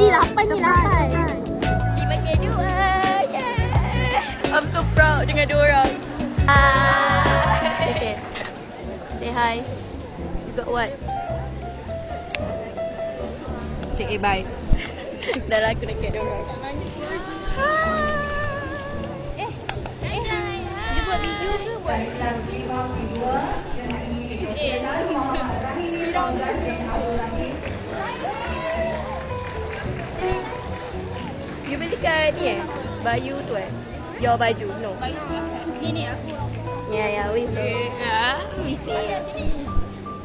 Ni 8 ni 8. 5K2. Yeah. I'm so proud dengan diorang. Okay. Say hi. You got what? Say bye. Dah lah aku dekat diorang. Dia buat video ke buat? You beli kat ni Bayu tu Your baju. No. Ni aku. Yeah, we see. We see.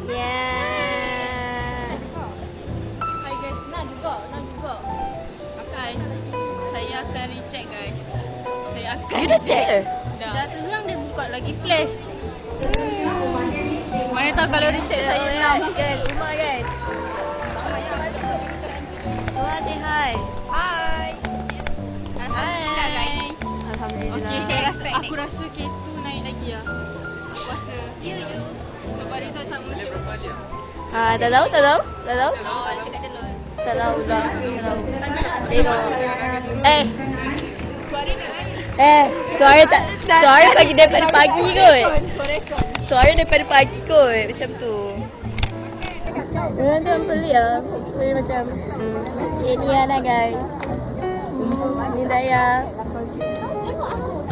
Yeah. Hai guys, nak juga. Okay. Saya akan recheck guys. Saya akan You dah check ke? Dah. Terang dia buka lagi flash. Mana tahu kalau recheck saya Kan, hilang. kan, Umar kan. Umar say hi. Hai. Alhamdulillah guys. Alhamdulillah. Okay, aku rasa K2 naik lagi lah. Aku rasa. Ya. Sebab result sama je. Tak tahu? Cakap dia lah. Tak tahu lah. Tengok. Suara bagi daripada pagi kot. Suara daripada pagi kot. Macam tu. Diorang tu pelik lah. Dia macam ni Ana guys. Ni Daya.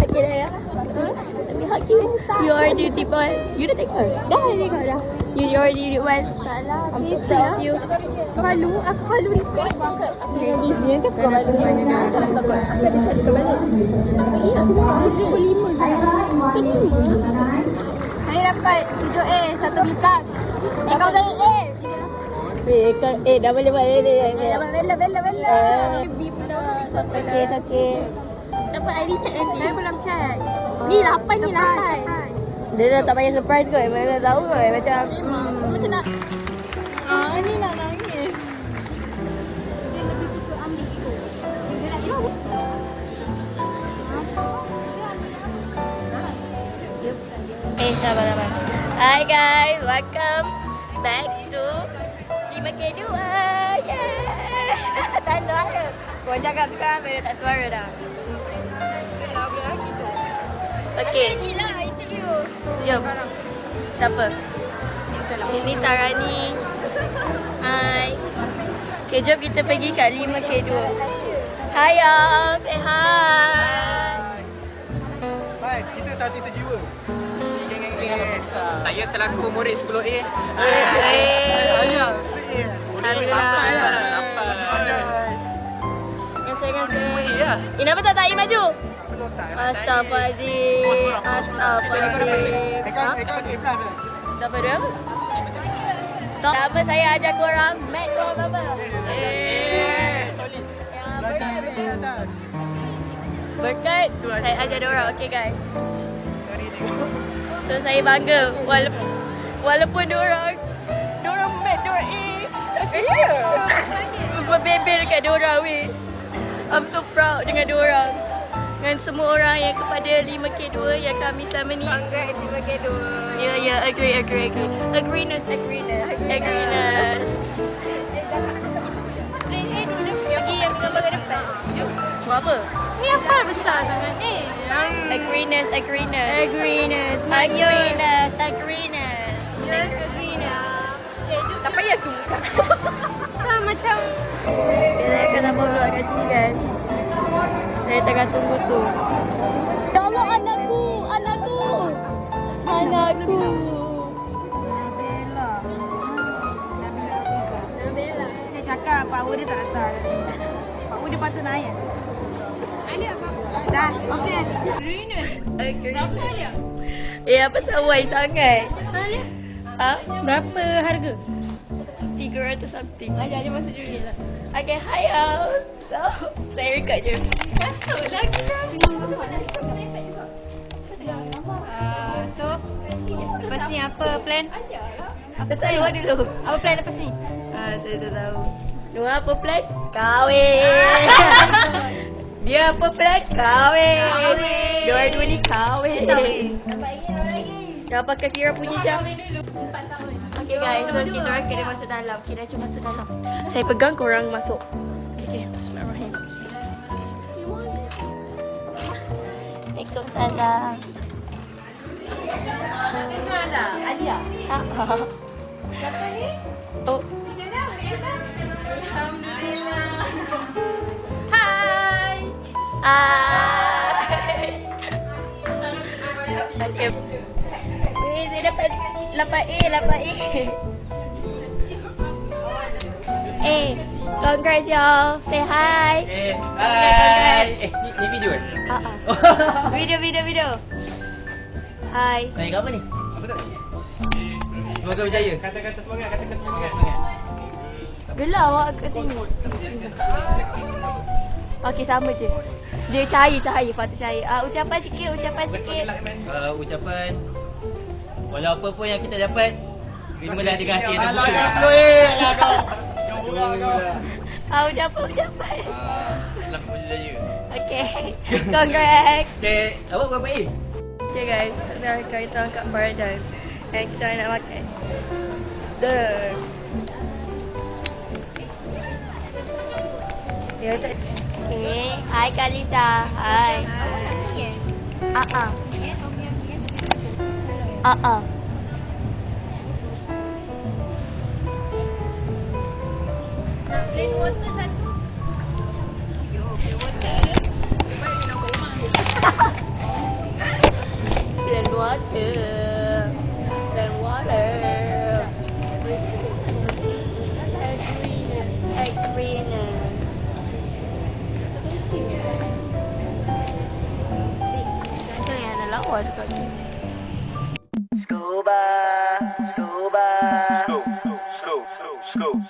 Okay Daya. Let me hug you. You already did one. You dah tengok? Dah tengok dah. You already did one. Tak lah. I'm so proud of you. Aku palu record. Dia tu kau balik mana dah. Asal dia cari kau balik. Aku bawa 35 je. Saya dapat 7A, 1B+. Kau saya A. Dah boleh buat ni. Dapat bella. B+. Okay. Dapat ID check nanti. Saya belum check. Ni 8 ni 8. Dia dah tak payah surprise kot. Mana dah tahu kot. Macam Macam nak Ni nak nangis. dia lebih suka ambil tu. Dia nak sabar. Hi guys, welcome back to 5K2. Yeah. Tanda je. Kau cakap sekarang bila tak suara dah. Kenapa boleh lagi tu? Okay, Ni lah interview. jom. Tak apa. Ini Tarani. Hai. Okay, jom kita pergi kat 5K2. Hi y'all, say hi. Hai, kita satu sejiwa. Geng. Saya selaku murid 10A. Alhamdulillah. Terima kasih. Kenapa tak tarik maju? Astaghfirullahaladzim. Ekan A+. Dapat dia apa? Nama saya ajar korang. Mat korang apa? Solid. Yang Belajar dari atas. berkat. Saya ajar diorang. Okay guys. Sorry tengok. So saya bangga. Walaupun diorang mat, diorang berbebel kat diorang weh. I'm so proud dengan diorang. Dengan semua orang yang kepada 5K2 yang kami selama ni. Congrats 5K2. Ya, agree. Agreement. Pergi yang gambar kat depan. Jom. Buat apa? Ni apa besar sangat ni? Agreement. Agreement. Tak payah zoom kan. Tak macam Saya akan upload kat sini kan. Saya tengah tunggu tu. Ya Allah, anakku. Bella. Saya cakap power dia tak datang. Power dia patut naik. Dah, okey. Apa sawai sangat? Ha? Berapa harga? 300 something. Ajar dia masuk juri lah. Okay, hi y'all. So, saya record je. Masuk lagi lah. So, lepas ni apa plan? Kita tak tahu dulu. Apa plan lepas ni? Saya tak tahu. Dia apa plan? Kahwin. Dia apa plan? Kahwin. Dua-dua ni kahwin. Dah pakai Kira punya jam. 4 tahun. Okay guys, so kita orang kena masuk dalam. Kita jom masuk dalam. Saya pegang, korang masuk. Okay. Okay, bismillahirrahmanirrahim. Waalaikumsalam. Adia. Siapa ni? Oh. Hai. Hai. Okay. Weh, saya dapat 8A. Congrats y'all. Say hi. Hai. Ni video kan? Video. Hai. Naik apa ni? Apa tu? Semoga berjaya. Kata-kata semangat, semangat. Gelar awak kat sini. Okey, sama je. Dia cahaya, patut cahaya. Ucapan sikit. Ucapan walau apa pun yang kita dapat, terimalah dengan hati yang terbuka. Ucapan. Selamat berjaya. Okay. Congrats. Cik, awak berapa A? Okay guys, sekarang kita angkat paradigm. Dan kita nak makan. Dah. Okay. Hai Kak Lisa. Hai. Plain water satu. Plain water. Egg greener. Itu yang ada lawa dekat ni. Scuba. Slow.